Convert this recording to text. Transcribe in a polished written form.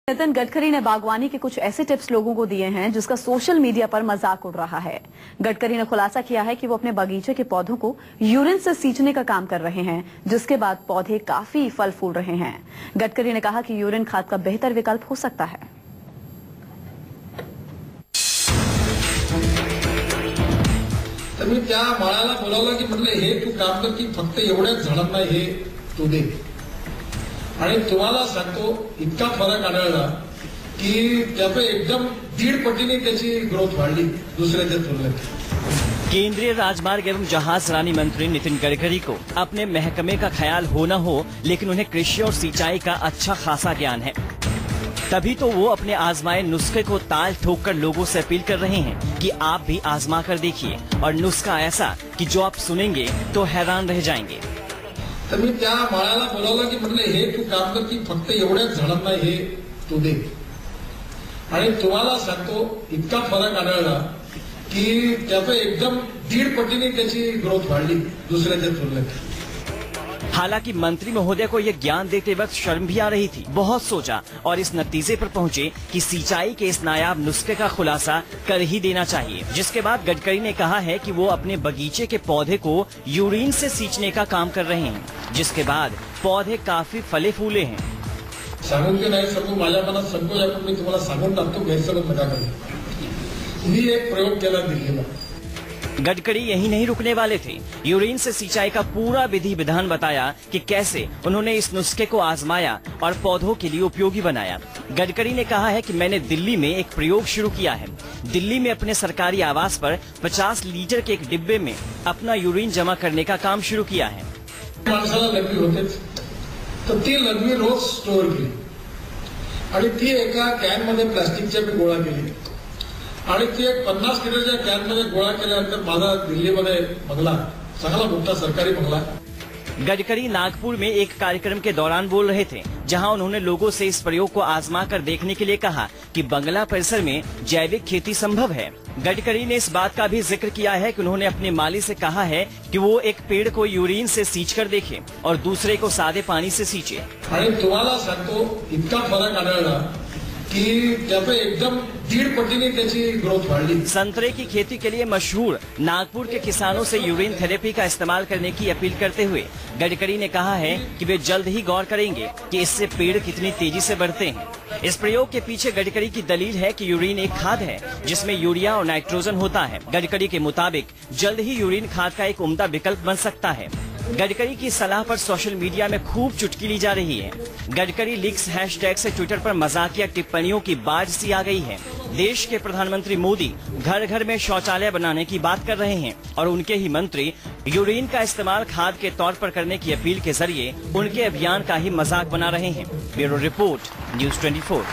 नितिन गडकरी ने बागवानी के कुछ ऐसे टिप्स लोगों को दिए हैं जिसका सोशल मीडिया पर मजाक उड़ रहा है। गडकरी ने खुलासा किया है कि वो अपने बगीचे के पौधों को यूरिन से सींचने का काम कर रहे हैं, जिसके बाद पौधे काफी फल फूल रहे हैं। गडकरी ने कहा कि यूरिन खाद का बेहतर विकल्प हो सकता है। तर मी त्या माळाला बोलावलं की म्हटलं हे तू काम कर की फक्त एवढ्याच झाडांना हे तू दे आणि तुम्हाला सांगतो इतका फरक आढळला की त्याचं एकदम 1.5 पटीने त्याची ग्रोथ वाढली दुसऱ्याच्या तुलनेत। केंद्रीय राजमार्ग एवं जहाजरानी मंत्री नितिन गडकरी को अपने महकमे का ख्याल हो न हो, लेकिन उन्हें कृषि और सिंचाई का अच्छा खासा ज्ञान है। तभी तो वो अपने आजमाए नुस्खे को ताल ठोक कर लोगों से अपील कर रहे हैं कि आप भी आजमा कर देखिए, और नुस्खा ऐसा कि जो आप सुनेंगे तो हैरान रह जाएंगे। तर मी त्या माळाला बोलावलं की म्हटलं हे तू काम कर की फक्त एवढ्याच झाडांना हे तू दे आणि तुम्हाला सांगतो इतका फरक आढळला की त्याचं एकदम 1.5 पटीने त्याची ग्रोथ वाढली दुसऱ्याच्या तुलनेत। हालांकि मंत्री महोदय को यह ज्ञान देते वक्त शर्म भी आ रही थी। बहुत सोचा और इस नतीजे पर पहुंचे कि सिंचाई के इस नायाब नुस्खे का खुलासा कर ही देना चाहिए। जिसके बाद गडकरी ने कहा है कि वो अपने बगीचे के पौधे को यूरिन से सींचने का काम कर रहे हैं, जिसके बाद पौधे काफी फले फूले हैं। सांगून की नाही सांगू, माझ्या मनात संकोच आहे, पण मी तुम्हाला सांगून टाकतो, गैरसमज नका करू। मी एक प्रयोग केला दिल्लीला। गडकरी यही नहीं रुकने वाले थे। यूरिन से सिंचाई का पूरा विधि विधान बताया कि कैसे उन्होंने इस नुस्खे को आजमाया और पौधों के लिए उपयोगी बनाया। गडकरी ने कहा है कि मैंने दिल्ली में एक प्रयोग शुरू किया है। दिल्ली में अपने सरकारी आवास पर 50 लीटर के एक डिब्बे में अपना यूरिन जमा करने का काम शुरू किया है। माणसाला लघवी होतेच, तर ती लघवी रोज स्टोअर केली आणि ती एका कॅन मध्ये प्लास्टिकच्या मी गोळा केली आणि ती एक 50 लिटरच्या कॅन मध्ये गोळा केल्यानंतर माझा दिल्लीमध्ये बंगला, चांगला मोठा सरकारी बंगला। गडकरी नागपुर में एक कार्यक्रम के दौरान बोल रहे थे, जहां उन्होंने लोगों से इस प्रयोग को आजमा कर देखने के लिए कहा कि बंगला परिसर में जैविक खेती संभव है। गडकरी ने इस बात का भी जिक्र किया है कि उन्होंने अपने माली से कहा है कि वो एक पेड़ को यूरिन से सींचकर देखे और दूसरे को सादे पानी से सींचे। आणि तुम्हाला सांगतो इतका फरक आढळला कि त्याचं एकदम 1.5 पटीने त्याची ग्रोथ वाढली। संतरे की खेती के लिए मशहूर नागपुर के किसानों से यूरिन थेरेपी का इस्तेमाल करने की अपील करते हुए गडकरी ने कहा है कि वे जल्द ही गौर करेंगे कि इससे पेड़ कितनी तेजी से बढ़ते हैं। इस प्रयोग के पीछे गडकरी की दलील है कि यूरिन एक खाद है जिसमें यूरिया और नाइट्रोजन होता है। गडकरी के मुताबिक जल्द ही यूरिन खाद का एक उम्दा विकल्प बन सकता है। गडकरी की सलाह पर सोशल मीडिया में खूब चुटकी ली जा रही है। गडकरी लीक्स हैशटैग से ट्विटर पर मजाकिया टिप्पणियों की बाढ़ सी आ गई है। देश के प्रधानमंत्री मोदी घर घर में शौचालय बनाने की बात कर रहे हैं और उनके ही मंत्री यूरिन का इस्तेमाल खाद के तौर पर करने की अपील के जरिए उनके अभियान का ही मजाक बना रहे हैं। Bureau report, news 24।